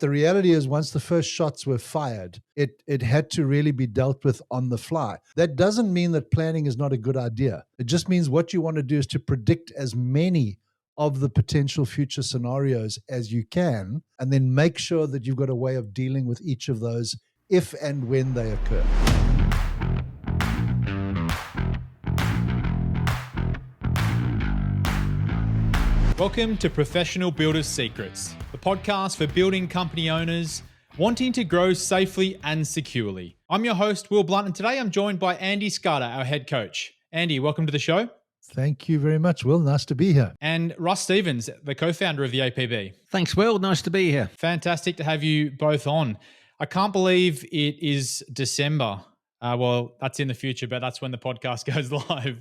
The reality is once the first shots were fired, it had to really be dealt with on the fly. That doesn't mean that planning is not a good idea. It just means what you want to do is to predict as many of the potential future scenarios as you can, and then make sure that you've got a way of dealing with each of those if and when they occur. Welcome to Professional Builders Secrets, the podcast for building company owners wanting to grow safely and securely. I'm your host, Will Blunt, and today I'm joined by Andy Skarda, our head coach. Andy, welcome to the show. Thank you very much, Will. Nice to be here. And Russ Stevens, the co-founder of the APB. Thanks, Will. Nice to be here. Fantastic to have you both on. I can't believe it is December. Well, that's in the future, but that's when the podcast goes live.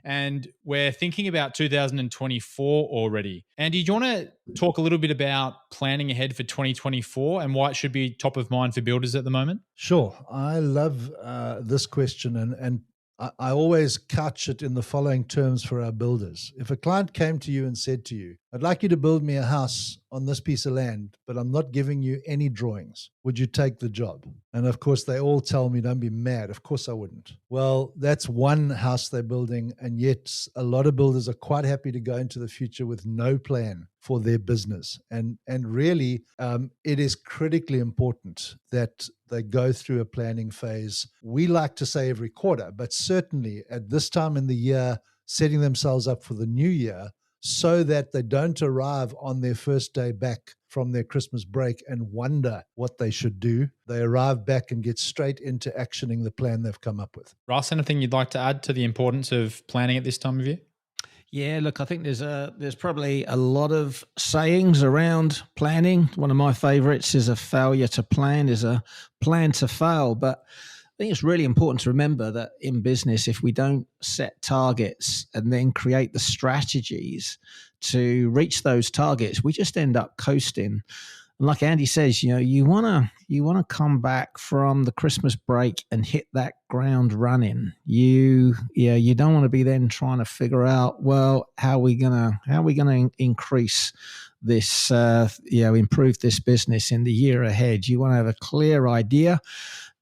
And we're thinking about 2024 already. Andy, do you want to talk a little bit about planning ahead for 2024 and why it should be top of mind for builders at the moment? Sure. I love this question, and I always couch it in the following terms for our builders. If a client came to you and said to you, I'd like you to build me a house on this piece of land, but I'm not giving you any drawings, would you take the job? And of course, they all tell me, don't be mad. Of course I wouldn't. Well, that's one house they're building. And yet a lot of builders are quite happy to go into the future with no plan for their business. And really, it is critically important that they go through a planning phase. We like to say every quarter, but certainly at this time in the year, setting themselves up for the new year so that they don't arrive on their first day back from their Christmas break and wonder what they should do. They arrive back and get straight into actioning the plan they've come up with. Russ, anything you'd like to add to the importance of planning at this time of year? Yeah, look, I think there's probably a lot of sayings around planning. One of my favorites is a failure to plan is a plan to fail. But I think it's really important to remember that in business, if we don't set targets and then create the strategies to reach those targets, we just end up coasting. And like Andy says, you wanna come back from the Christmas break and hit that ground running. You don't want to be then trying to figure out, well, how are we gonna increase this, improve this business in the year ahead. You want to have a clear idea.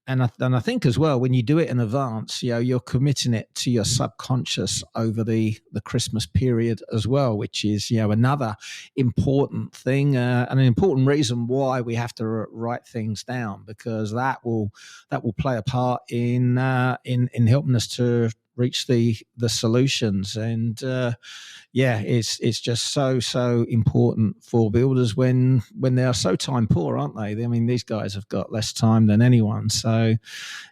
And I think as well, when you do it in advance, you're committing it to your subconscious over the Christmas period as well, which is, another important thing and an important reason why we have to write things down, because that will play a part in helping us to reach the solutions. And it's just so important for builders when they are so time poor, aren't they? I mean, these guys have got less time than anyone, so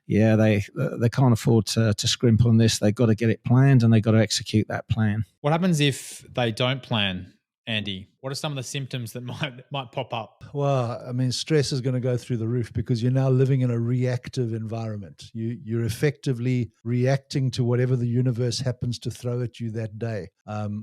they can't afford to scrimp on this. They've got to get it planned and they've got to execute that plan. What happens if they don't plan, Andy? What are some of the symptoms that might pop up? Well, I mean, stress is going to go through the roof because you're now living in a reactive environment. You're effectively reacting to whatever the universe happens to throw at you that day.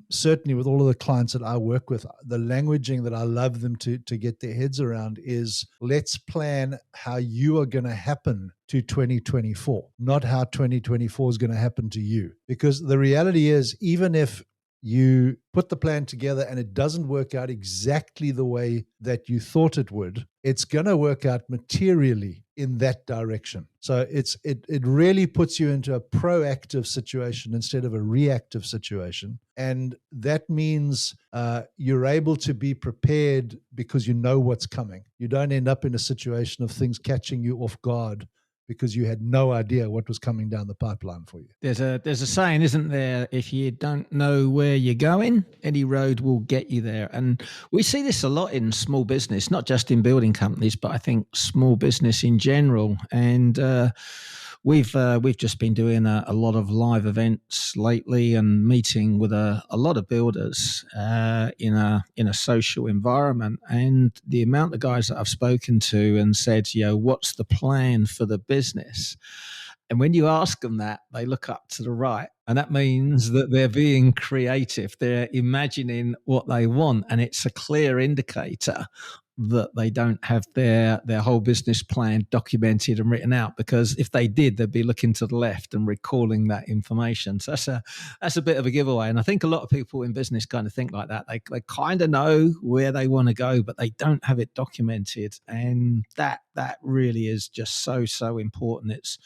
Certainly with all of the clients that I work with, the languaging that I love them to get their heads around is, let's plan how you are going to happen to 2024, not how 2024 is going to happen to you. Because the reality is, even if you put the plan together and it doesn't work out exactly the way that you thought it would, it's going to work out materially in that direction. So it really puts you into a proactive situation instead of a reactive situation. And that means you're able to be prepared because you know what's coming. You don't end up in a situation of things catching you off guard because you had no idea what was coming down the pipeline for you. There's a saying, isn't there? If you don't know where you're going, any road will get you there. And we see this a lot in small business, not just in building companies, but I think small business in general. And we've just been doing a lot of live events lately and meeting with a lot of builders in a social environment. And the amount of guys that I've spoken to and said, what's the plan for the business? And when you ask them that, they look up to the right. And that means that they're being creative. They're imagining what they want. And it's a clear indicator that they don't have their whole business plan documented and written out, because if they did, they'd be looking to the left and recalling that information. So that's a bit of a giveaway. And I think a lot of people in business kind of think like that. They kind of know where they want to go, but they don't have it documented. And that really is just so important.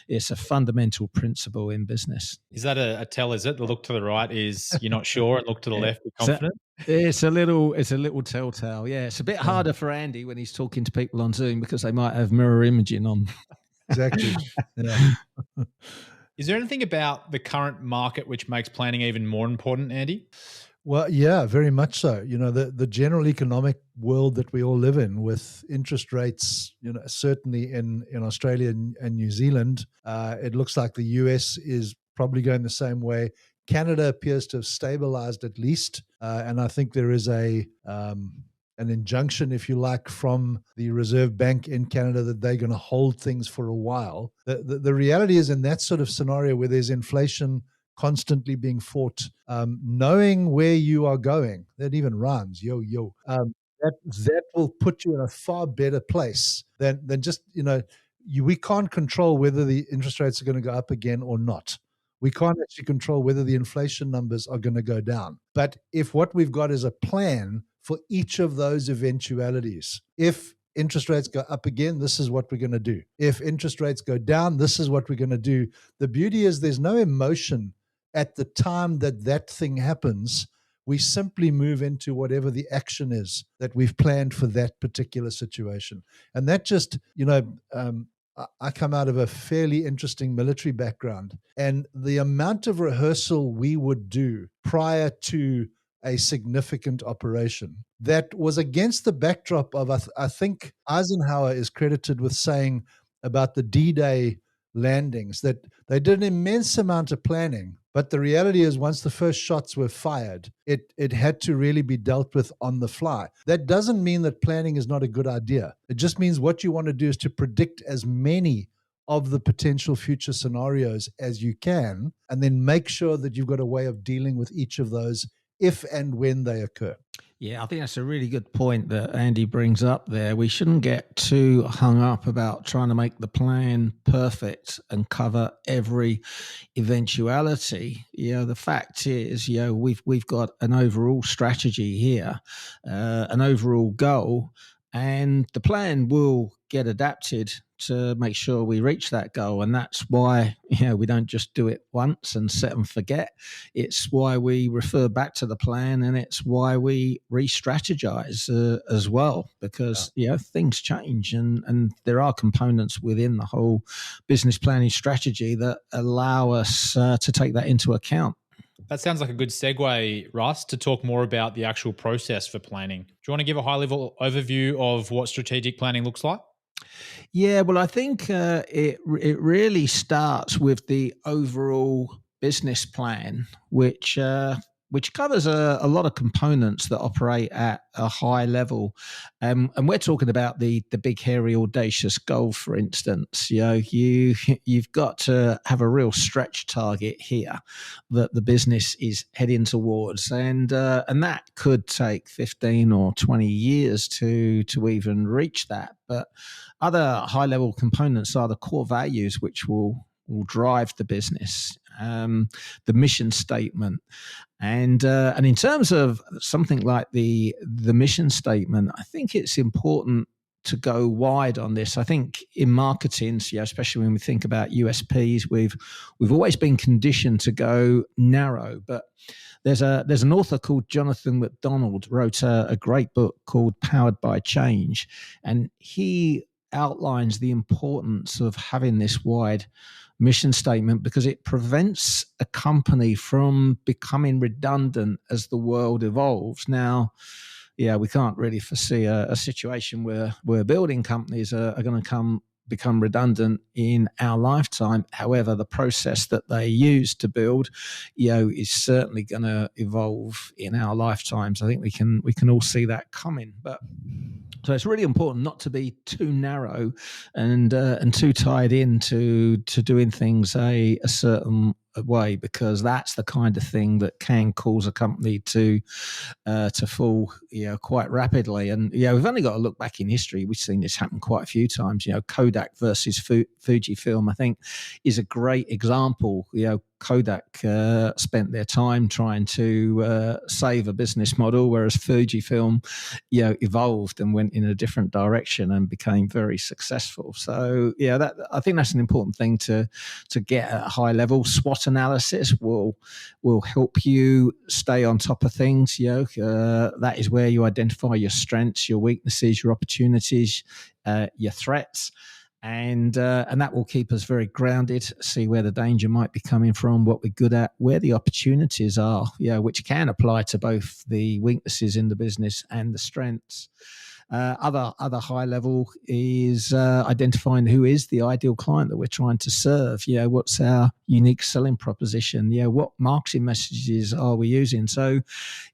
It's a fundamental principle in business. Is that a tell? Is it the look to the right is you're not sure, and look to the left, be confident? It's a little telltale. Yeah, it's a bit harder for Andy when he's talking to people on Zoom because they might have mirror imaging on. Exactly. Yeah. Is there anything about the current market which makes planning even more important, Andy? Well, yeah, very much so. The general economic world that we all live in, with interest rates, certainly in Australia and New Zealand, it looks like the US is probably going the same way. Canada appears to have stabilized at least, and I think there is an injunction, if you like, from the Reserve Bank in Canada that they're going to hold things for a while. The reality is, in that sort of scenario where there's inflation constantly being fought, knowing where you are going, that even rhymes, that will put you in a far better place than just, we can't control whether the interest rates are going to go up again or not. We can't actually control whether the inflation numbers are going to go down. But if what we've got is a plan for each of those eventualities, if interest rates go up again, this is what we're going to do. If interest rates go down, this is what we're going to do. The beauty is there's no emotion at the time that thing happens. We simply move into whatever the action is that we've planned for that particular situation. And that just, I come out of a fairly interesting military background, and the amount of rehearsal we would do prior to a significant operation that was against the backdrop of, I think Eisenhower is credited with saying about the D-Day landings that they did an immense amount of planning, but the reality is once the first shots were fired, it had to really be dealt with on the fly. That doesn't mean that planning is not a good idea. It just means what you want to do is to predict as many of the potential future scenarios as you can, and then make sure that you've got a way of dealing with each of those if and when they occur. Yeah, I think that's a really good point that Andy brings up there. We shouldn't get too hung up about trying to make the plan perfect and cover every eventuality. The fact is, we've got an overall strategy here, an overall goal, and the plan will get adapted to make sure we reach that goal. And that's why, we don't just do it once and set and forget. It's why we refer back to the plan, and it's why we re-strategize as well, because, things change and there are components within the whole business planning strategy that allow us to take that into account. That sounds like a good segue, Russ, to talk more about the actual process for planning. Do you want to give a high-level overview of what strategic planning looks like? Yeah, well, I think it really starts with the overall business plan, which covers a lot of components that operate at a high level. And we're talking about the big, hairy, audacious goal, for instance. You've got to have a real stretch target here that the business is heading towards. And that could take 15 or 20 years to even reach that. But other high-level components are the core values, which will drive the business, the mission statement. And in terms of something like the mission statement, I think it's important to go wide on this. I think in marketing, especially when we think about USPs, we've always been conditioned to go narrow. But there's an author called Jonathan McDonald wrote a great book called Powered by Change, and he outlines the importance of having this wide mission statement because it prevents a company from becoming redundant as the world evolves. Now, we can't really foresee a situation where building companies are going to become redundant in our lifetime. However, the process that they use to build, is certainly going to evolve in our lifetimes. I think we can all see that coming. But So it's really important not to be too narrow and too tied into doing things a certain way, because that's the kind of thing that can cause a company to fall, quite rapidly. And we've only got to look back in history. We've seen this happen quite a few times. Kodak versus Fujifilm, I think, is a great example. Kodak spent their time trying to save a business model, whereas Fujifilm, evolved and went in a different direction and became very successful. So, I think that's an important thing to get at a high level. SWOT analysis will help you stay on top of things. That is where you identify your strengths, your weaknesses, your opportunities, your threats. And that will keep us very grounded, see where the danger might be coming from, what we're good at, where the opportunities are, which can apply to both the weaknesses in the business and the strengths. Other high level is identifying who is the ideal client that we're trying to serve. What's our unique selling proposition? What marketing messages are we using? So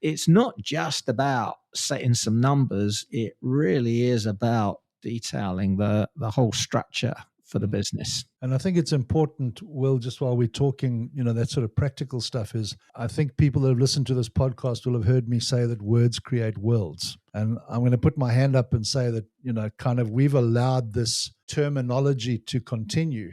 it's not just about setting some numbers. It really is about detailing the whole structure for the business. And I think it's important, Will, just while we're talking, that sort of practical stuff, is I think people that have listened to this podcast will have heard me say that words create worlds. And I'm going to put my hand up and say that, we've allowed this terminology to continue.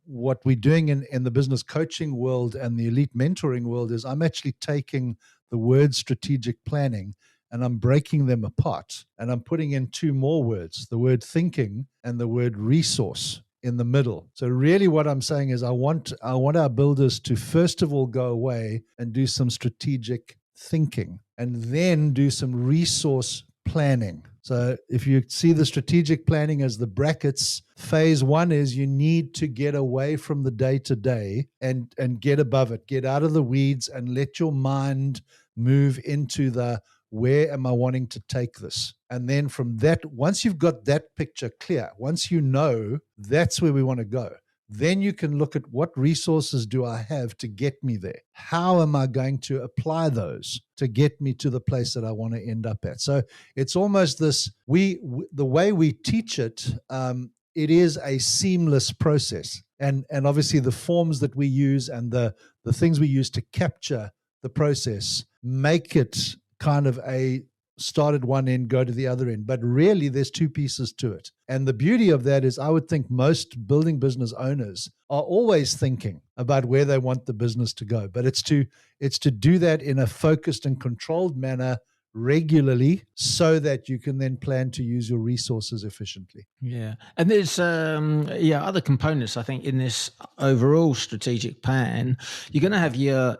What we're doing in the business coaching world and the elite mentoring world is I'm actually taking the word strategic planning and I'm breaking them apart, and I'm putting in two more words, the word thinking and the word resource in the middle. So really what I'm saying is I want our builders to first of all go away and do some strategic thinking and then do some resource planning. So if you see the strategic planning as the brackets, phase one is you need to get away from the day-to-day and get above it, get out of the weeds and let your mind move into the where am I wanting to take this? And then from that, once you've got that picture clear, once you know that's where we want to go, then you can look at what resources do I have to get me there? How am I going to apply those to get me to the place that I want to end up at? So it's almost this, the way we teach it, it is a seamless process. And obviously the forms that we use and the things we use to capture the process make it kind of a start at one end, go to the other end. But really, there's two pieces to it. And the beauty of that is I would think most building business owners are always thinking about where they want the business to go. But it's to do that in a focused and controlled manner regularly so that you can then plan to use your resources efficiently. Yeah. And there's other components, I think, in this overall strategic plan. You're going to have your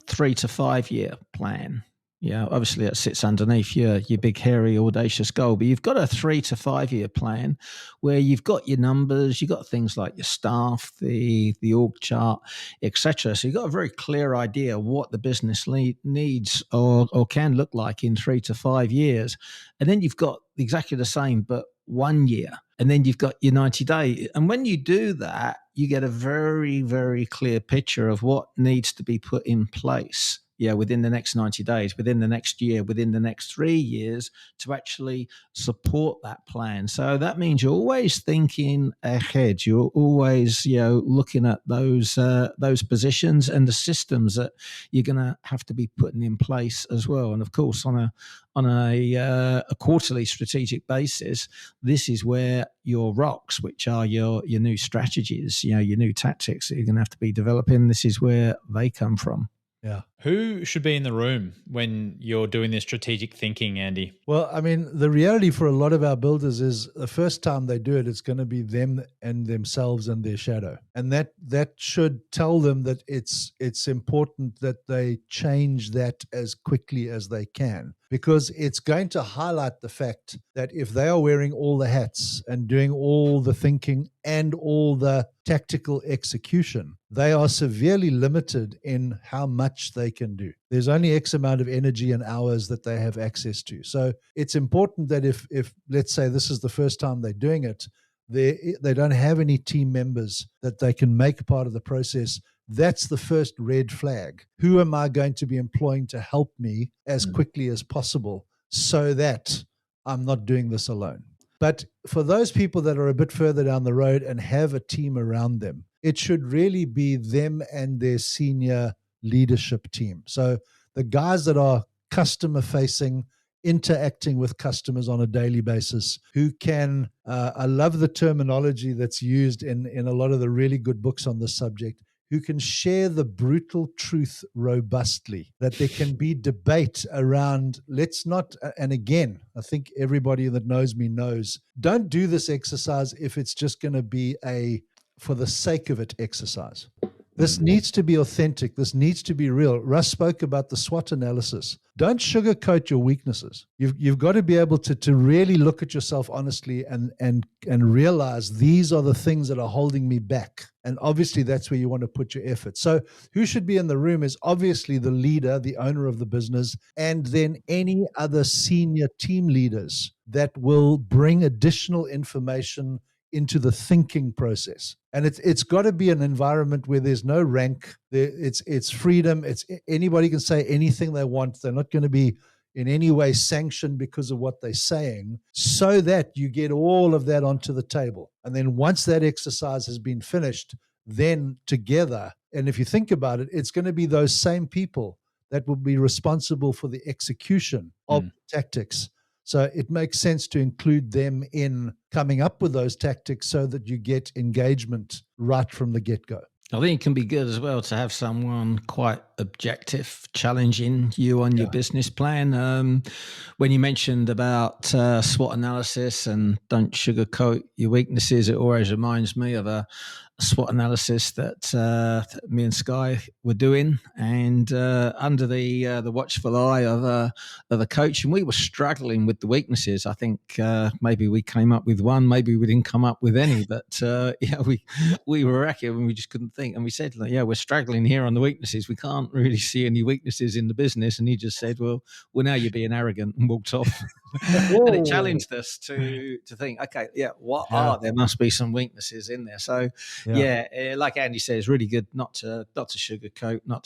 3 to 5 year plan. Obviously that sits underneath your big, hairy, audacious goal. But you've got a 3 to 5 year plan where you've got your numbers, you've got things like your staff, the org chart, etc. So you've got a very clear idea what the business needs or can look like in 3 to 5 years. And then you've got exactly the same, but 1 year. And then you've got your 90-day. And when you do that, you get a very, very clear picture of what needs to be put in place within the next 90 days, within the next year, within the next 3 years to actually support that plan. So that means you're always thinking ahead. You're always, looking at those positions and the systems that you're going to have to be putting in place as well. And of course, on a quarterly strategic basis, this is where your rocks, which are your new strategies, your new tactics that you're going to have to be developing, this is where they come from. Yeah. Who should be in the room when you're doing this strategic thinking, Andy? Well, I mean, the reality for a lot of our builders is the first time they do it, it's going to be them and themselves and their shadow. And that should tell them that it's important that they change that as quickly as they can, because it's going to highlight the fact that if they are wearing all the hats and doing all the thinking and all the tactical execution, they are severely limited in how much they can do. There's only X amount of energy and hours that they have access to. So it's important that if let's say this is the first time they're doing it, they don't have any team members that they can make part of the process. That's the first red flag. Who am I going to be employing to help me as quickly as possible so that I'm not doing this alone. But for those people that are a bit further down the road and have a team around them, it should really be them and their senior leadership team. So the guys that are customer facing, interacting with customers on a daily basis, who can, I love the terminology that's used in a lot of the really good books on this subject, who can share the brutal truth robustly, that there can be debate around, let's not, and again, I think everybody that knows me knows, don't do this exercise if it's just going to be a for the sake of it exercise. This needs to be authentic. This needs to be real. Russ spoke about the SWOT analysis. Don't sugarcoat your weaknesses. You've got to be able to really look at yourself honestly and realize these are the things that are holding me back. And obviously that's where you want to put your effort. So who should be in the room is obviously the leader, the owner of the business, and then any other senior team leaders that will bring additional information into the thinking process. And it's got to be an environment where there's no rank. It's freedom. It's anybody can say anything they want. They're not going to be in any way sanctioned because of what they're saying, so that you get all of that onto the table. And then once that exercise has been finished, then together, and if you think about it, it's going to be those same people that will be responsible for the execution of tactics. So it makes sense to include them in coming up with those tactics so that you get engagement right from the get-go. I think it can be good as well to have someone quite objective, challenging you on your business plan. When you mentioned about SWOT analysis and don't sugarcoat your weaknesses, it always reminds me of a SWOT analysis that me and Sky were doing, and under the watchful eye of a coach, and we were struggling with the weaknesses. I think maybe we came up with one, maybe we didn't come up with any, but we were wrecking and we just couldn't think. And we said, we're struggling here on the weaknesses. We can't really see any weaknesses in the business. And he just said, well, now you're being arrogant, and walked off. And it challenged us to think, okay, there must be some weaknesses in there. So like Andy says, it's really good not to sugarcoat, not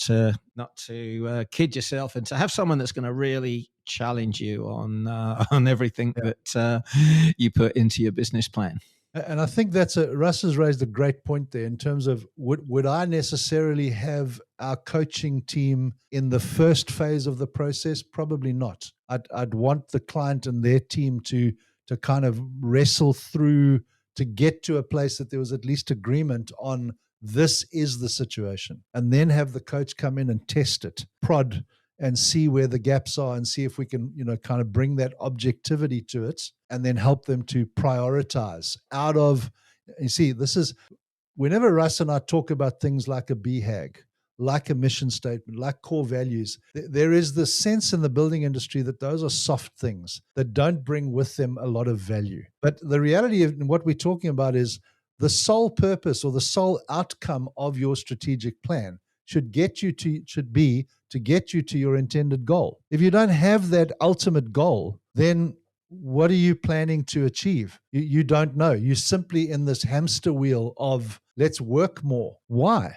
to kid yourself, and to have someone that's going to really challenge you on everything that you put into your business plan. And I think Russ has raised a great point there in terms of would I necessarily have our coaching team in the first phase of the process? Probably not. I'd want the client and their team to kind of wrestle through to get to a place that there was at least agreement on this is the situation, and then have the coach come in and test it, prod, and see where the gaps are, and see if we can, kind of bring that objectivity to it, and then help them to prioritize out of, you see, this is, whenever Russ and I talk about things like a BHAG, like a mission statement, like core values, there is this sense in the building industry that those are soft things that don't bring with them a lot of value. But the reality of what we're talking about is the sole purpose or the sole outcome of your strategic plan should be to get you to your intended goal. If you don't have that ultimate goal, then what are you planning to achieve? You don't know. You're simply in this hamster wheel of let's work more. Why?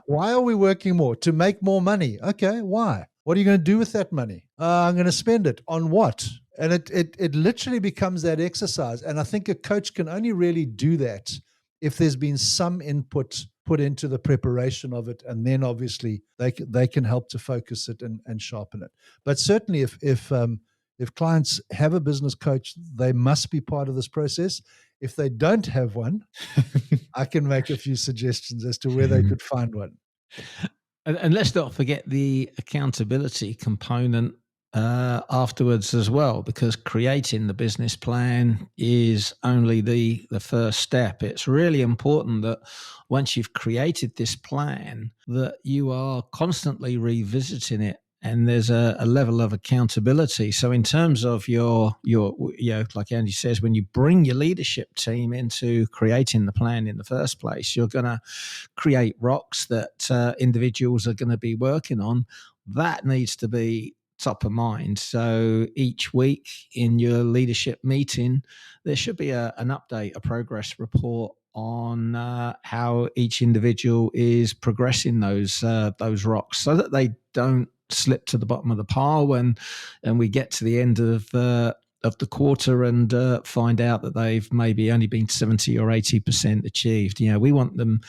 Why are we working more? To make more money. Okay, why? What are you going to do with that money? I'm going to spend it on what? And it literally becomes that exercise. And I think a coach can only really do that if there's been some input put into the preparation of it, and then obviously they can help to focus it and sharpen it. But certainly if clients have a business coach, they must be part of this process. If they don't have one, I can make a few suggestions as to where they could find one. And let's not forget the accountability component afterwards as well, because creating the business plan is only the first step. It's really important that once you've created this plan, that you are constantly revisiting it, and there's a level of accountability. So in terms of your like Andy says, when you bring your leadership team into creating the plan in the first place, you're going to create rocks that individuals are going to be working on. That needs to be top of mind. So each week in your leadership meeting, there should be an update, a progress report on how each individual is progressing those rocks, so that they don't slip to the bottom of the pile and we get to the end of the quarter and find out that they've maybe only been 70 or 80% achieved. We want them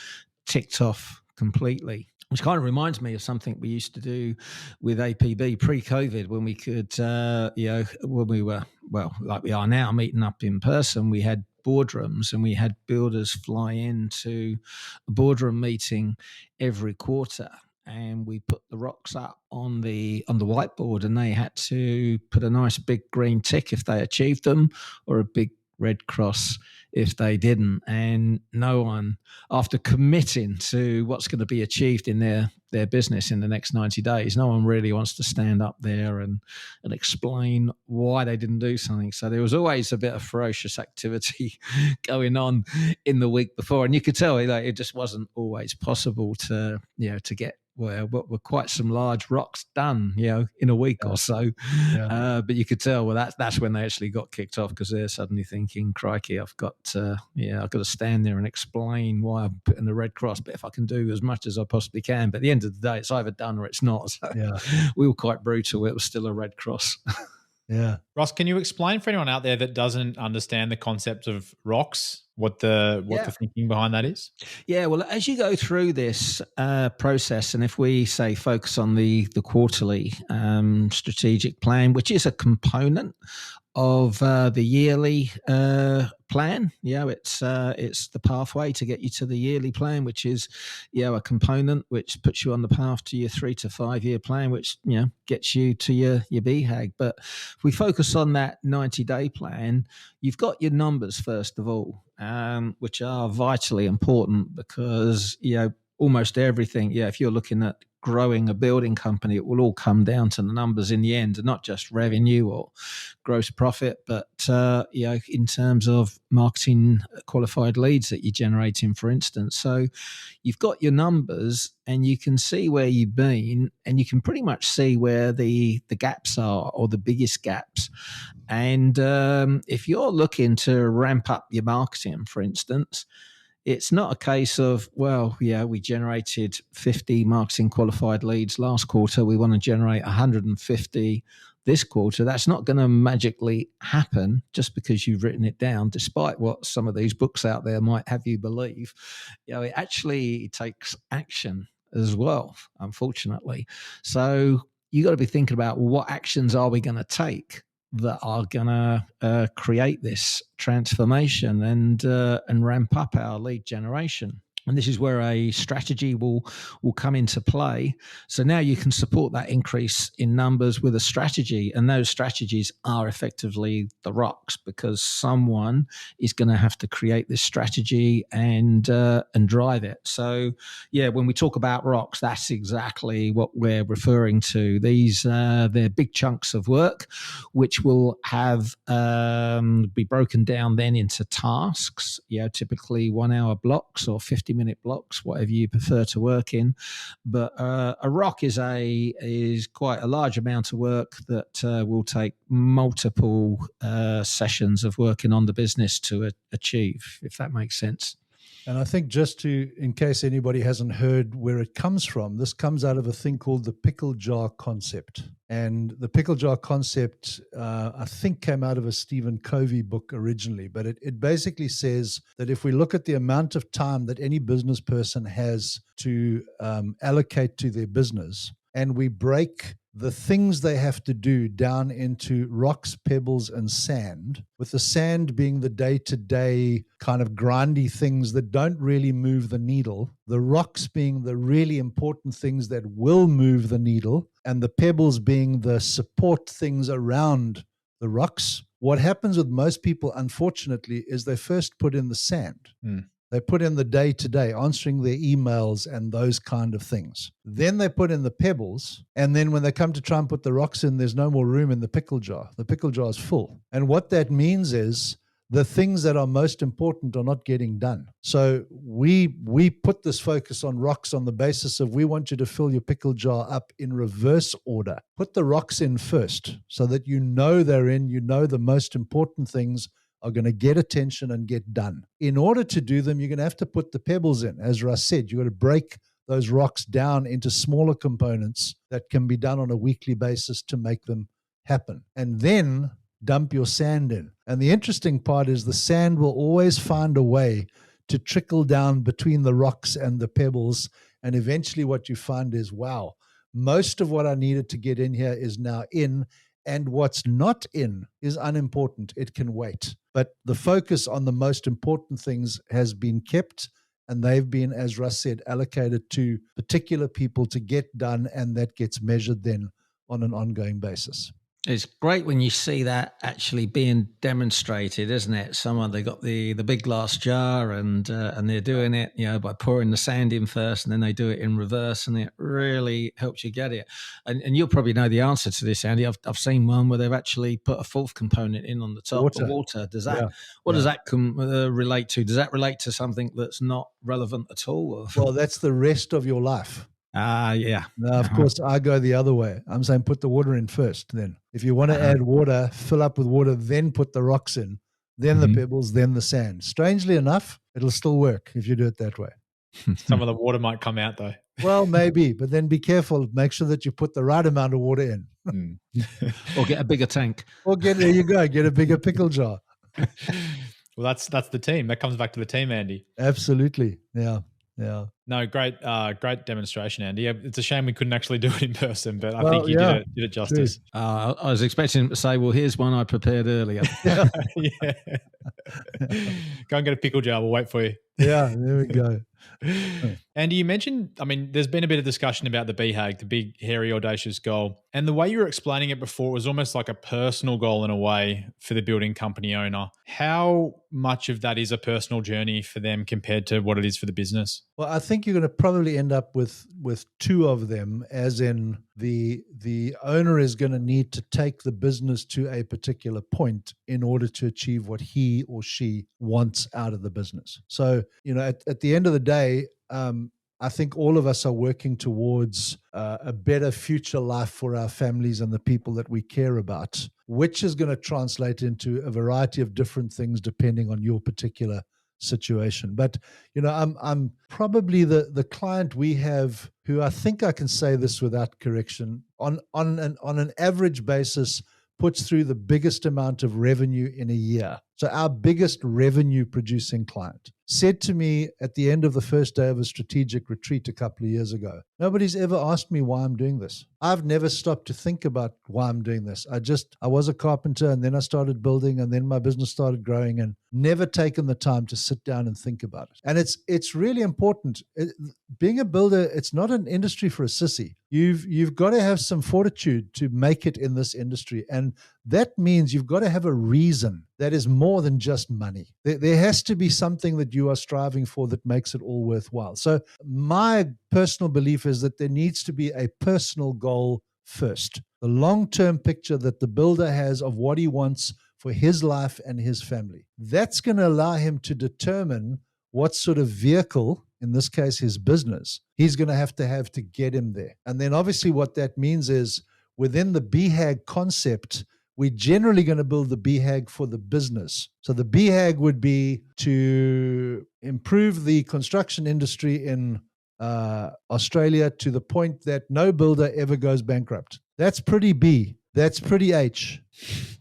ticked off completely. Which kind of reminds me of something we used to do with APB pre-COVID, when we could, when we were, well, like we are now, meeting up in person. We had boardrooms and we had builders fly into a boardroom meeting every quarter, and we put the rocks up on the whiteboard, and they had to put a nice big green tick if they achieved them, or a big red cross if they didn't. And no one, after committing to what's going to be achieved in their business in the next 90 days, no one really wants to stand up there and explain why they didn't do something. So there was always a bit of ferocious activity going on in the week before, and you could tell it just wasn't always possible to get were quite some large rocks done, in a week or so. Yeah. But you could tell, that's when they actually got kicked off, because they're suddenly thinking, crikey, I've got to stand there and explain why I'm putting the red cross. But if I can do as much as I possibly can, but at the end of the day, it's either done or it's not. So we were quite brutal. It was still a red cross. Yeah. Ross, can you explain for anyone out there that doesn't understand the concept of rocks, what the thinking behind that is? Yeah, well, as you go through this process, and if we say focus on the quarterly strategic plan, which is a component of the yearly plan, it's the pathway to get you to the yearly plan, which is a component which puts you on the path to your 3 to 5 year plan, which gets you to your BHAG. But if we focus on that 90-day plan, you've got your numbers first of all, which are vitally important, because almost everything, if you're looking at growing a building company, it will all come down to the numbers in the end, and not just revenue or gross profit, but in terms of marketing qualified leads that you're generating, for instance. So you've got your numbers, and you can see where you've been, and you can pretty much see where the gaps are, or the biggest gaps. And if you're looking to ramp up your marketing, for instance, it's not a case of, we generated 50 marketing qualified leads last quarter, we want to generate 150 this quarter. That's not going to magically happen just because you've written it down, despite what some of these books out there might have you believe. It actually takes action as well, unfortunately. So you got to be thinking about, what actions are we going to take that are going to create this transformation and ramp up our lead generation. And this is where a strategy will come into play. So now you can support that increase in numbers with a strategy, and those strategies are effectively the rocks, because someone is going to have to create this strategy and drive it. So when we talk about rocks, that's exactly what we're referring to. These they're big chunks of work, which will have be broken down then into tasks. Typically 1 hour blocks or 50-minute blocks, whatever you prefer to work in. But a rock is quite a large amount of work that will take multiple sessions of working on the business to achieve, if that makes sense. And I think, just in case anybody hasn't heard where it comes from, this comes out of a thing called the pickle jar concept. And the pickle jar concept, I think, came out of a Stephen Covey book originally. But it basically says that if we look at the amount of time that any business person has to allocate to their business, and we break the things they have to do down into rocks, pebbles, and sand, with the sand being the day-to-day kind of grindy things that don't really move the needle, the rocks being the really important things that will move the needle, and the pebbles being the support things around the rocks. What happens with most people, unfortunately, is they first put in the sand. They put in the day-to-day, answering their emails and those kind of things. Then they put in the pebbles, and then when they come to try and put the rocks in, there's no more room in the pickle jar. The pickle jar is full. And what that means is the things that are most important are not getting done. So we put this focus on rocks on the basis of, we want you to fill your pickle jar up in reverse order. Put the rocks in first, so that they're in, the most important things are going to get attention and get done. In order to do them, you're going to have to put the pebbles in. As Russ said, you've got to break those rocks down into smaller components that can be done on a weekly basis to make them happen. And then dump your sand in. And the interesting part is the sand will always find a way to trickle down between the rocks and the pebbles. And eventually what you find is, wow, most of what I needed to get in here is now in. And what's not in is unimportant. It can wait. But the focus on the most important things has been kept. And they've been, as Russ said, allocated to particular people to get done. And that gets measured then on an ongoing basis. It's great when you see that actually being demonstrated, isn't it? They got the big glass jar and they're doing it, by pouring the sand in first, and then they do it in reverse, and it really helps you get it. And you'll probably know the answer to this, Andy. I've seen one where they've actually put a fourth component in on the top, water. Does that does that relate to? Does that relate to something that's not relevant at all? Well, that's the rest of your life. Yeah. Now, of course, I go the other way. I'm saying put the water in first. Then, if you want to add water, fill up with water, then put the rocks in, then the pebbles, then the sand. Strangely enough, it'll still work if you do it that way. Some of the water might come out though. Well, maybe, but then be careful. Make sure that you put the right amount of water in. Or get a bigger tank. Or get a bigger pickle jar. Well, that's the team. That comes back to the team, Andy. Absolutely. Yeah. No, great demonstration, Andy. Yeah, it's a shame we couldn't actually do it in person, but I think you did it justice. I was expecting him to say, "Well, here's one I prepared earlier." Yeah. Go and get a pickle jar. We'll wait for you. Yeah, there we go. Andy, you mentioned, there's been a bit of discussion about the BHAG, the big, hairy, audacious goal. And the way you were explaining it before was almost like a personal goal in a way for the building company owner. How much of that is a personal journey for them compared to what it is for the business? Well, I think you're going to probably end up with two of them, as in the owner is going to need to take the business to a particular point in order to achieve what he or she wants out of the business. So, at the end of the day, I think all of us are working towards a better future life for our families and the people that we care about, which is going to translate into a variety of different things depending on your particular situation. But, I'm probably the client we have who, I think I can say this without correction, on an average basis puts through the biggest amount of revenue in a year. So our biggest revenue producing client said to me at the end of the first day of a strategic retreat a couple of years ago, nobody's ever asked me why I'm doing this. I've never stopped to think about why I'm doing this. I was a carpenter, and then I started building, and then my business started growing, and never taken the time to sit down and think about it. And it's really important. Being a builder, it's not an industry for a sissy. You've got to have some fortitude to make it in this industry. And that means you've got to have a reason that is more than just money. There has to be something that you are striving for that makes it all worthwhile. So my personal belief is that there needs to be a personal goal first. The long-term picture that the builder has of what he wants for his life and his family. That's going to allow him to determine what sort of vehicle, in this case his business, he's going to have to get him there. And then obviously what that means is within the BHAG concept, we're generally going to build the BHAG for the business. So the BHAG would be to improve the construction industry in Australia to the point that no builder ever goes bankrupt. That's pretty B. That's pretty H.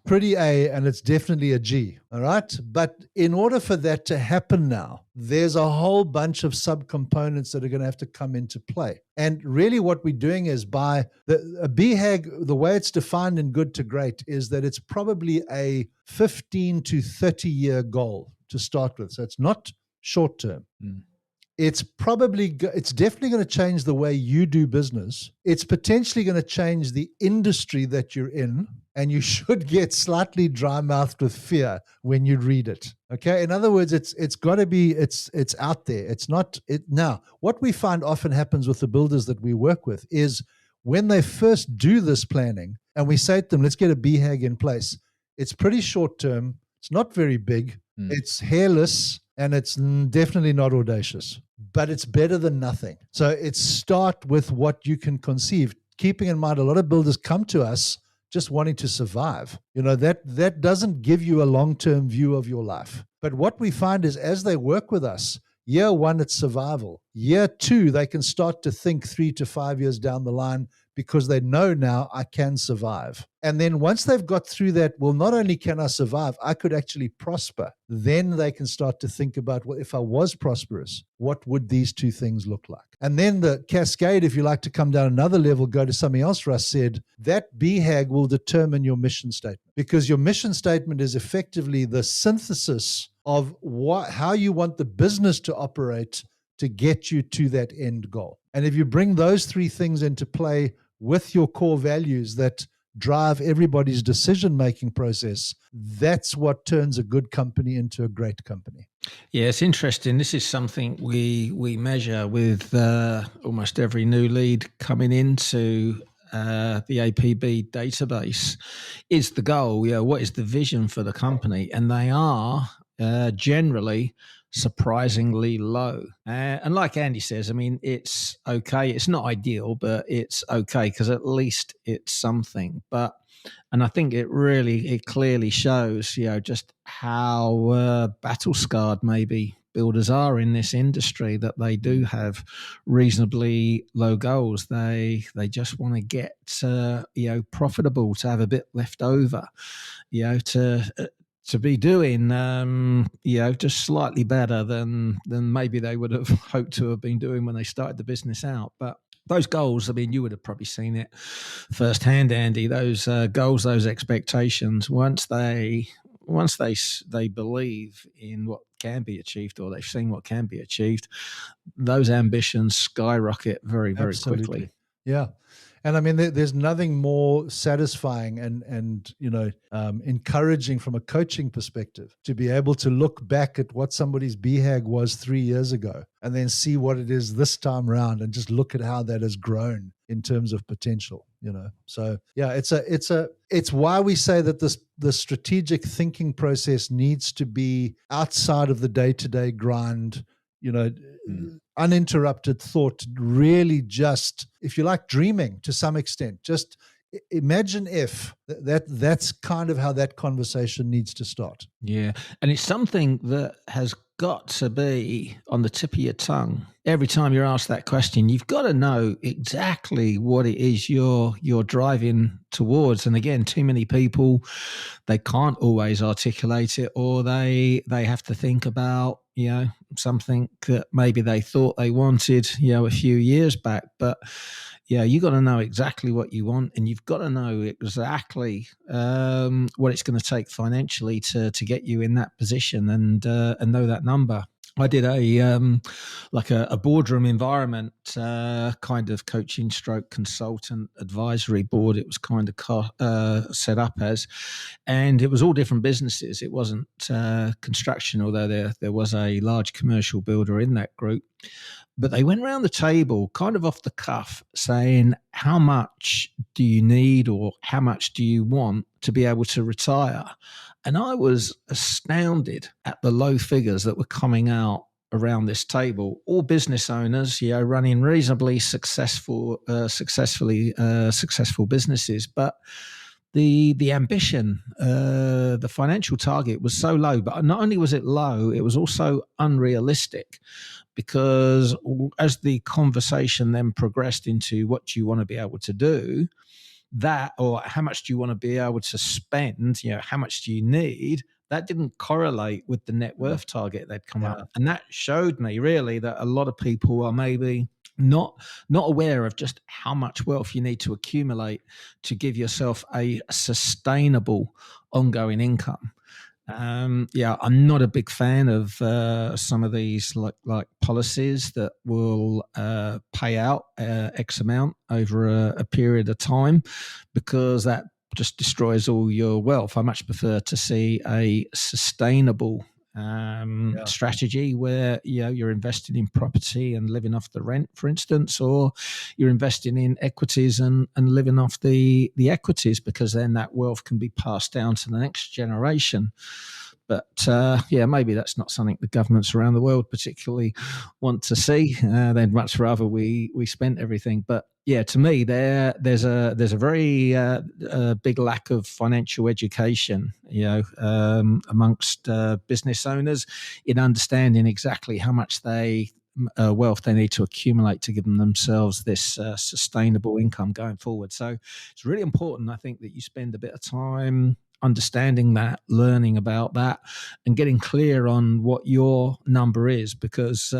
Pretty A, and it's definitely a G. All right? But in order for that to happen now, there's a whole bunch of subcomponents that are going to have to come into play. And really what we're doing is by a BHAG, the way it's defined in Good to Great is that it's probably a 15 to 30-year goal to start with. So it's not short term. It's definitely going to change the way you do business. It's potentially going to change the industry that you're in, and you should get slightly dry-mouthed with fear when you read it. Okay. In other words, it's got to be, it's out there. It's not it. Now, what we find often happens with the builders that we work with is when they first do this planning and we say to them, let's get a BHAG in place. It's pretty short term. It's not very big. It's hairless, and it's definitely not audacious, but it's better than nothing. So it's start with what you can conceive, keeping in mind a lot of builders come to us just wanting to survive. That doesn't give you a long-term view of your life. But what we find is as they work with us, year one, it's survival. Year two, they can start to think 3 to 5 years down the line because they know now I can survive. And then once they've got through that, well, not only can I survive, I could actually prosper. Then they can start to think about, well, if I was prosperous, what would these two things look like? And then the cascade, if you like to come down another level, go to something else Russ said, that BHAG will determine your mission statement, because your mission statement is effectively the synthesis of how you want the business to operate to get you to that end goal. And if you bring those three things into play with your core values that drive everybody's decision-making process, that's what turns a good company into a great company. Yeah, it's interesting. This is something we measure with almost every new lead coming into the APB database. Is the goal, what is the vision for the company? And they are generally surprisingly low. And like Andy says, I mean, it's okay. It's not ideal, but it's okay because at least it's something. And I think it clearly shows, just how battle-scarred maybe builders are in this industry, that they do have reasonably low goals. They just want to get profitable, to have a bit left over, to be doing just slightly better than maybe they would have hoped to have been doing when they started the business out. But those goals, I mean, you would have probably seen it firsthand, Andy. Those goals, those expectations, once they believe in what can be achieved, or they've seen what can be achieved, those ambitions skyrocket very, very quickly. Yeah. And I mean, there's nothing more satisfying and encouraging from a coaching perspective to be able to look back at what somebody's BHAG was 3 years ago and then see what it is this time around, and just look at how that has grown in terms of potential. So yeah, it's why we say that the strategic thinking process needs to be outside of the day-to-day grind. Uninterrupted thought, really just, if you like, dreaming to some extent. Just imagine if that's kind of how that conversation needs to start. Yeah. And it's something that has got to be on the tip of your tongue. Every time you're asked that question, you've got to know exactly what it is you're driving towards. And again, too many people, they can't always articulate it, or they have to think about, something that maybe they thought they wanted, a few years back. But you got to know exactly what you want, and you've got to know exactly what it's going to take financially to get you in that position, and know that number. I did a boardroom environment kind of coaching stroke consultant advisory board. It was kind of set up as, and it was all different businesses. It wasn't construction, although there was a large commercial builder in that group. But they went around the table kind of off the cuff saying, how much do you need, or how much do you want to be able to retire? And I was astounded at the low figures that were coming out around this table. All business owners, running reasonably successful businesses, but the ambition, the financial target was so low. But not only was it low, it was also unrealistic, because as the conversation then progressed into what do you want to be able to do, that, or how much do you want to be able to spend, how much do you need, that didn't correlate with the net worth target they'd come up. And that showed me really that a lot of people are maybe not aware of just how much wealth you need to accumulate to give yourself a sustainable ongoing income. I'm not a big fan of some of these like policies that will pay out X amount over a period of time, because that just destroys all your wealth. I much prefer to see a sustainable strategy where you're investing in property and living off the rent, for instance, or you're investing in equities and living off the equities, because then that wealth can be passed down to the next generation. But maybe that's not something the governments around the world particularly want to see. They'd much rather we spent everything. But to me, there's a very big lack of financial education, amongst business owners, in understanding exactly how much they wealth they need to accumulate to give themselves this sustainable income going forward. So it's really important, I think, that you spend a bit of time understanding that, learning about that, and getting clear on what your number is, because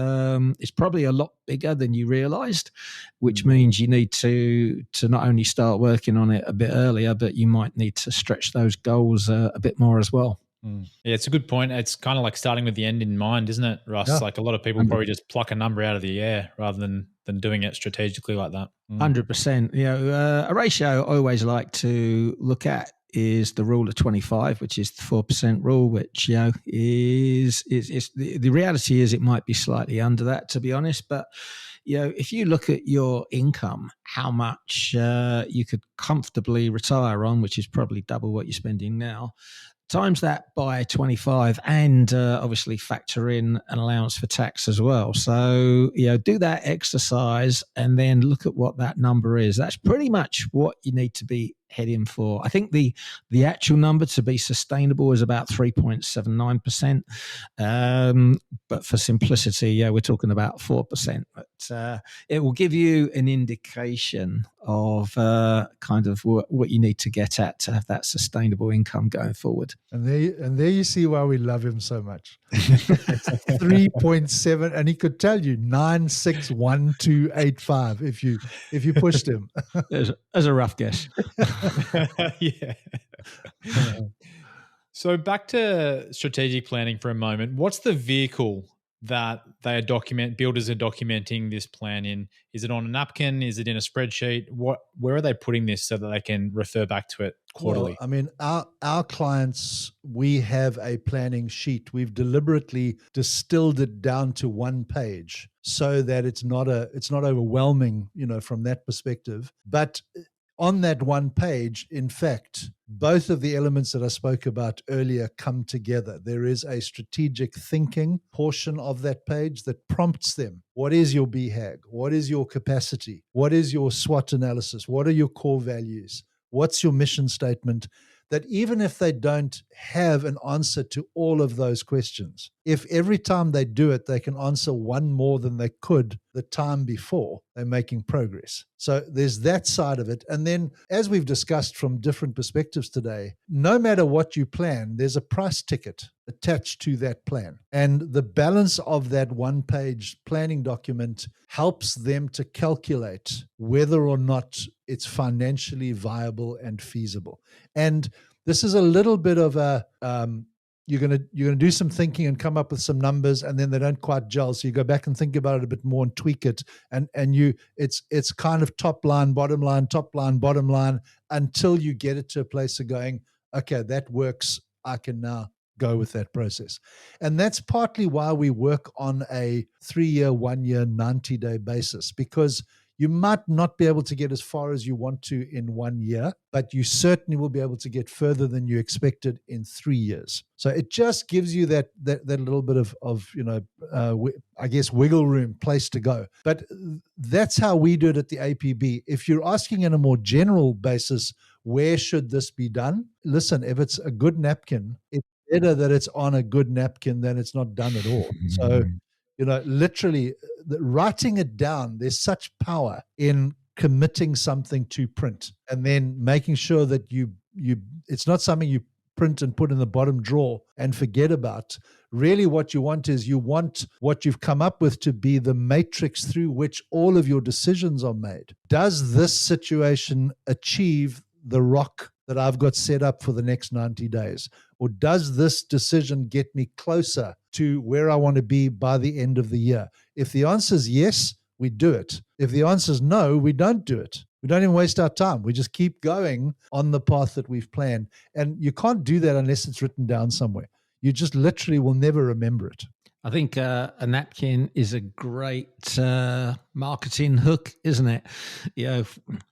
it's probably a lot bigger than you realized, which means you need to not only start working on it a bit earlier, but you might need to stretch those goals a bit more as well. Yeah, it's a good point. It's kind of like starting with the end in mind, isn't it, Russ? Yeah. Like a lot of people probably just pluck a number out of the air rather than doing it strategically like that. 100%. You know, a ratio I always like to look at is the rule of 25, which is the 4% rule, which, you know, is the reality is it might be slightly under that, to be honest. But, you know, if you look at your income, how much you could comfortably retire on, which is probably double what you're spending now, times that by 25, and obviously factor in an allowance for tax as well. So, you know, do that exercise and then look at what that number is. That's pretty much what you need to be heading for. I think the actual number to be sustainable is about 3.79%. But for simplicity, yeah, we're talking about 4%. But it will give you an indication of kind of what you need to get at to have that sustainable income going forward. And there you see why we love him so much. 3.7, and he could tell you 961285 if you pushed him. As a rough guess. Yeah. So back to strategic planning for a moment. What's the vehicle that builders are documenting this plan in? Is it on a napkin? Is it in a spreadsheet? Where are they putting this so that they can refer back to it quarterly? Well, I mean, our clients, we have a planning sheet. We've deliberately distilled it down to one page so that it's not overwhelming, you know, from that perspective. But on that one page, in fact, both of the elements that I spoke about earlier come together. There is a strategic thinking portion of that page that prompts them. What is your BHAG? What is your capacity? What is your SWOT analysis? What are your core values? What's your mission statement? That even if they don't have an answer to all of those questions, if every time they do it, they can answer one more than they could the time before, they're making progress. So there's that side of it. And then, as we've discussed from different perspectives today, no matter what you plan, there's a price ticket attached to that plan. And the balance of that one-page planning document helps them to calculate whether or not it's financially viable and feasible. And this is a little bit of a you're gonna do some thinking and come up with some numbers, and then they don't quite gel. So you go back and think about it a bit more and tweak it, and it's kind of top line, bottom line, until you get it to a place of going, okay, that works. I can now go with that process. And that's partly why we work on a 3-year, 1-year, 90-day basis, because you might not be able to get as far as you want to in 1 year, but you certainly will be able to get further than you expected in 3 years. So it just gives you that little bit of I guess, wiggle room, place to go. But that's how we do it at the APB. If you're asking in a more general basis, where should this be done? Listen, if it's a good napkin, it's better that it's on a good napkin than it's not done at all. So, you know, literally writing it down, there's such power in committing something to print and then making sure that you it's not something you print and put in the bottom drawer and forget about. Really what you want is you want what you've come up with to be the matrix through which all of your decisions are made. Does this situation achieve the rock that I've got set up for the next 90 days? Or does this decision get me closer to where I want to be by the end of the year? If the answer is yes, we do it. If the answer is no, we don't do it. We don't even waste our time. We just keep going on the path that we've planned. And you can't do that unless it's written down somewhere. You just literally will never remember it. I think a napkin is a great marketing hook, isn't it?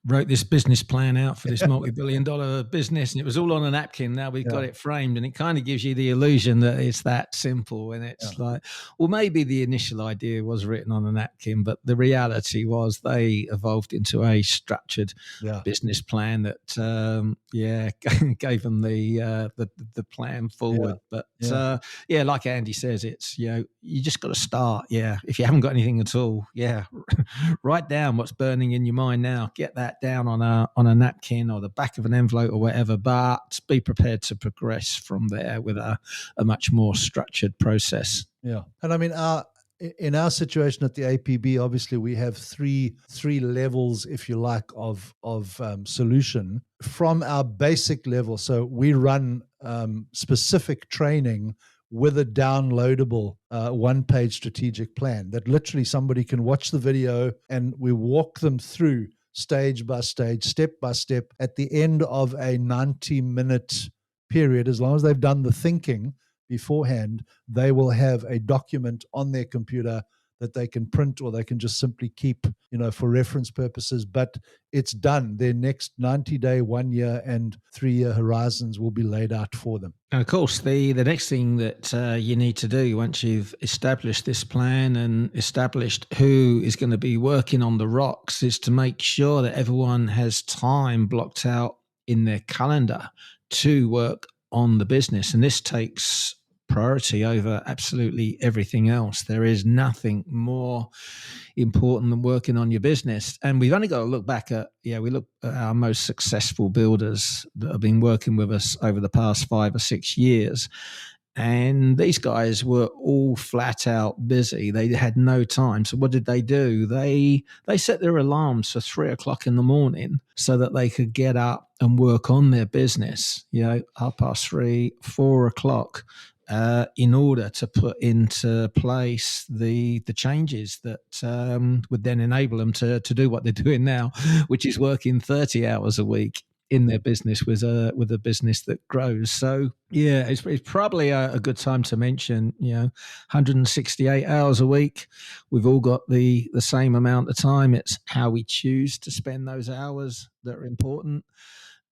Wrote this business plan out for this multi-billion-dollar business, and it was all on a napkin. Now we've got it framed, and it kind of gives you the illusion that it's that simple. And it's like, well, maybe the initial idea was written on a napkin, but the reality was they evolved into a structured business plan that, gave them the plan forward. But like Andy says, it's you just got to start. If you haven't got anything at all, write down what's burning in your mind now. Get that down on a napkin or the back of an envelope or whatever, but be prepared to progress from there with a much more structured process. And I mean, in our situation at the APB, obviously we have three levels, if you like, of solution from our basic level. So we run specific training with a downloadable one-page strategic plan that literally somebody can watch the video, and we walk them through stage by stage, step by step. At the end of a 90-minute period, as long as they've done the thinking beforehand, they will have a document on their computer that they can print, or they can just simply keep, for reference purposes. But it's done. Their next 90-day, 1 year, and 3-year horizons will be laid out for them. And of course, the next thing that you need to do once you've established this plan and established who is going to be working on the rocks is to make sure that everyone has time blocked out in their calendar to work on the business. And this takes priority over absolutely everything else. There is nothing more important than working on your business. And we've only got to look back at, we look at our most successful builders that have been working with us over the past 5 or 6 years. And these guys were all flat out busy. They had no time. So what did they do? They set their alarms for 3 o'clock in the morning so that they could get up and work on their business, 3:30, 4 o'clock, in order to put into place the changes that would then enable them to do what they're doing now, which is working 30 hours a week in their business with a business that grows. So it's probably a good time to mention, 168 hours a week. We've all got the same amount of time. It's how we choose to spend those hours that are important.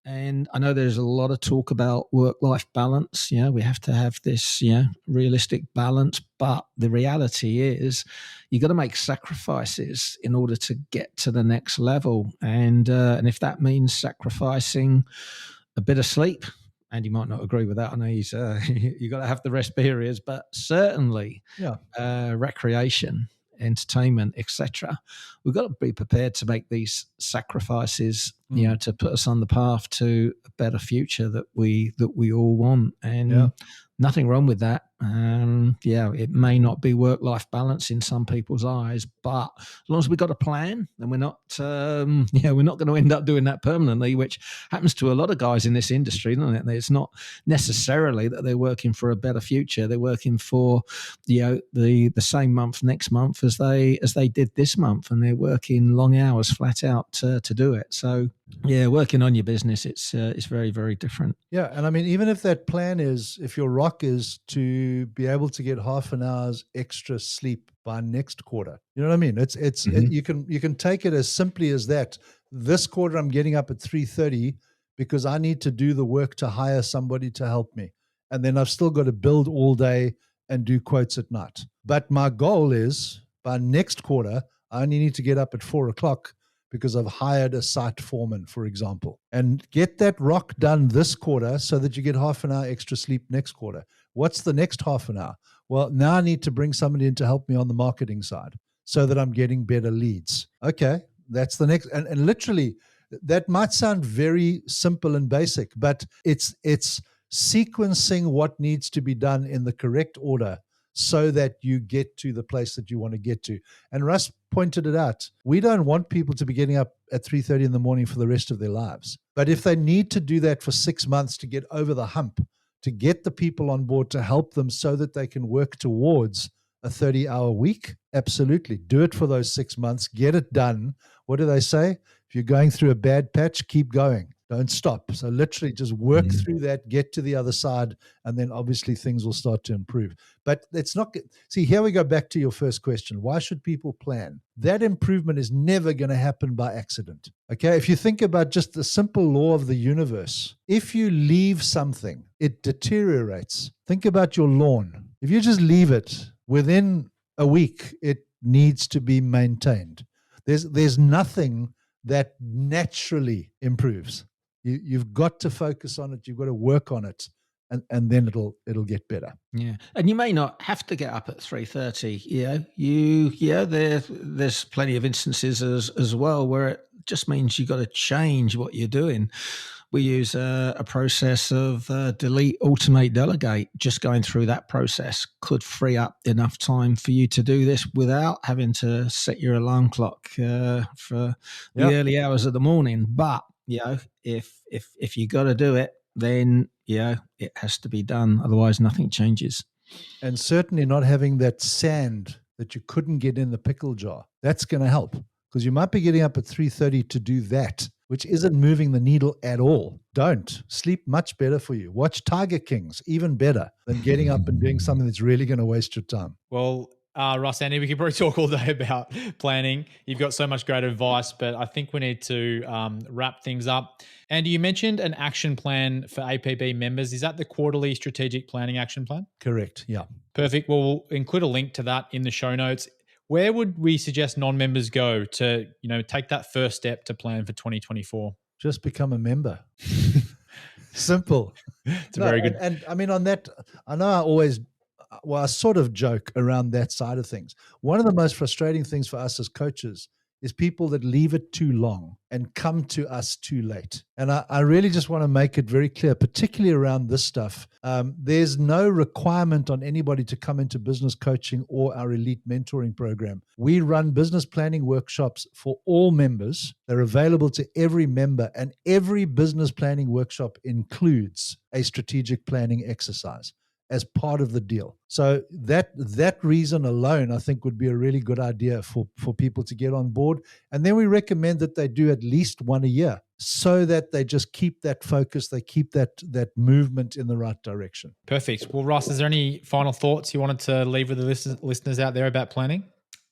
And I know there's a lot of talk about work-life balance. We have to have this, realistic balance. But the reality is you got to make sacrifices in order to get to the next level. And if that means sacrificing a bit of sleep, and you might not agree with that. I know you got to have the rest periods, but certainly recreation, entertainment, etc. We've got to be prepared to make these sacrifices, to put us on the path to a better future that we all want. And nothing wrong with that. It may not be work-life balance in some people's eyes, but as long as we've got a plan, and we're not going to end up doing that permanently, which happens to a lot of guys in this industry, doesn't it? It's not necessarily that they're working for a better future. They're working for, the same month next month as they did this month, and they're working long hours flat out to do it. So working on your business, it's very, very different. And I mean, even if that plan is, if your rock is to be able to get half an hour's extra sleep by next quarter, you know what I mean? You can take it as simply as that. This quarter, I'm getting up at 3:30 because I need to do the work to hire somebody to help me, and then I've still got to build all day and do quotes at night. But my goal is by next quarter, I only need to get up at 4 o'clock because I've hired a site foreman, for example, and get that rock done this quarter so that you get half an hour extra sleep next quarter. What's the next half an hour? Well, now I need to bring somebody in to help me on the marketing side so that I'm getting better leads. Okay, that's the next. And literally, that might sound very simple and basic, but it's sequencing what needs to be done in the correct order so that you get to the place that you want to get to. And Russ pointed it out. We don't want people to be getting up at 3:30 in the morning for the rest of their lives. But if they need to do that for 6 months to get over the hump, to get the people on board to help them so that they can work towards a 30-hour week, absolutely. Do it for those 6 months. Get it done. What do they say? If you're going through a bad patch, keep going. Don't stop. So literally just work through that, get to the other side, and then obviously things will start to improve. But it's not, see, here we go back to your first question. Why should people plan? That improvement is never going to happen by accident. Okay. If you think about just the simple law of the universe, if you leave something, it deteriorates. Think about your lawn. If you just leave it, within a week, it needs to be maintained. There's nothing that naturally improves. You've got to focus on it. You've got to work on it, and then it'll get better. Yeah, and you may not have to get up at 3:30. There's plenty of instances as well where it just means you got to change what you're doing. We use a process of delete, automate, delegate. Just going through that process could free up enough time for you to do this without having to set your alarm clock for the early hours of the morning. But if you got to do it, then it has to be done. Otherwise, nothing changes. And certainly not having that sand that you couldn't get in the pickle jar. That's going to help, because you might be getting up at 3:30 to do that, which isn't moving the needle at all. Don't. Sleep much better for you. Watch Tiger Kings, even better than getting up and doing something that's really going to waste your time. Well, Russ, Andy, we could probably talk all day about planning. You've got so much great advice, but I think we need to wrap things up. Andy, you mentioned an action plan for APB members. Is that the quarterly strategic planning action plan? Correct. Yeah. Perfect. Well, we'll include a link to that in the show notes. Where would we suggest non-members go to, take that first step to plan for 2024? Just become a member. Simple. It's very good. And I mean, on that, I know I sort of joke around that side of things. One of the most frustrating things for us as coaches is people that leave it too long and come to us too late. And I really just want to make it very clear, particularly around this stuff. There's no requirement on anybody to come into business coaching or our elite mentoring program. We run business planning workshops for all members. They're available to every member, and every business planning workshop includes a strategic planning exercise as part of the deal. So that reason alone, I think, would be a really good idea for people to get on board. And then we recommend that they do at least one a year, so that they just keep that focus, they keep that movement in the right direction. Perfect. Well, Russ, is there any final thoughts you wanted to leave with the listeners out there about planning?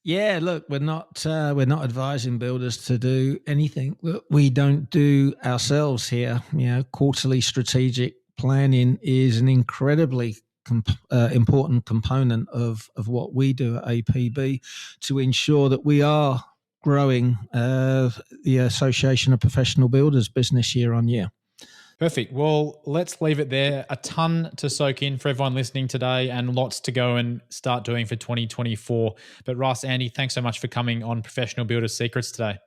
Yeah, look, we're not advising builders to do anything that we don't do ourselves here. Quarterly strategic planning is an incredibly important component of what we do at APB to ensure that we are growing the Association of Professional Builders business year on year. Perfect. Well, let's leave it there. A ton to soak in for everyone listening today, and lots to go and start doing for 2024. But Russ, Andy, thanks so much for coming on Professional Builders Secrets today.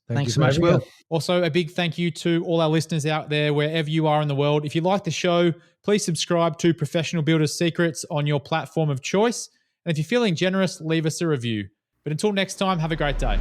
Thanks so much, Will. Also, a big thank you to all our listeners out there, wherever you are in the world. If you like the show, please subscribe to Professional Builders Secrets on your platform of choice. And if you're feeling generous, leave us a review. But until next time, have a great day.